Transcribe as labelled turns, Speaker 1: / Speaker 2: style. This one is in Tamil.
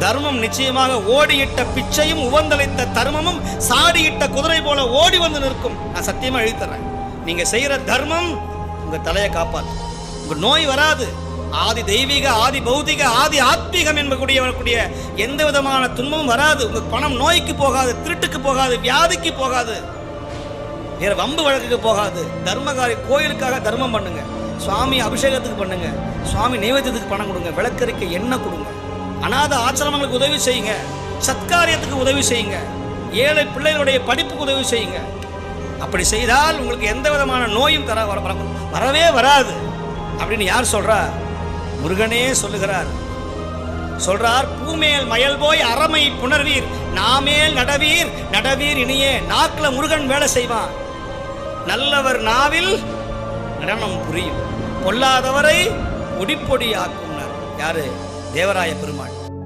Speaker 1: தர்மம் நிச்சயமாக ஓடியிட்ட பிச்சையும் உவந்தளித்த தர்மமும் சாடியிட்ட குதிரை போல ஓடி வந்து நிற்கும். நான் சத்தியமா எழுதித்தரேன். நீங்க செய்யற தர்மம் உங்க தலையை காப்பாற்றும். உங்க நோய் வராது. ஆதி தெய்வீக, ஆதி பௌதிக, ஆதி ஆத்மீகம் என்பக்கூடிய எந்த விதமான துன்பமும் வராது. உங்க பணம் நோய்க்கு போகாது, திருட்டுக்கு போகாது, வியாதிக்கு போகாது, வேற வம்பு வழக்குக்கு போகாது. தர்மகாரி கோயிலுக்காக தர்மம் பண்ணுங்க, சுவாமி அபிஷேகத்துக்கு பண்ணுங்க, சுவாமி நைவேத்தியத்துக்கு பணம் கொடுங்க, விளக்கறிக்கை எண்ணெய் கொடுங்க, அநாத ஆசிரமங்களுக்கு உதவி செய்யுங்க, சத்காரியத்துக்கு உதவி செய்யுங்க, ஏழை பிள்ளைகளுடைய படிப்புக்கு உதவி செய்யுங்க. அப்படி செய்தால் உங்களுக்கு எந்த விதமான நோயும் வரவே வராது. அப்படின்னு யார் சொல்றா? முருகனே சொல்லுகிறார். சொல்றார், பூமேல் மயல் போய் அறமை புணர்வீர், நாமேல் நடவீர் நடவீர் இனியே. நாக்குல முருகன் வேலை செய்வான். நல்லவர் நாவில் நடனம் புரியும், பொல்லாதவரை பொடி பொடி ஆக்கும்னார். யாரு? தேவராய பெருமாள்.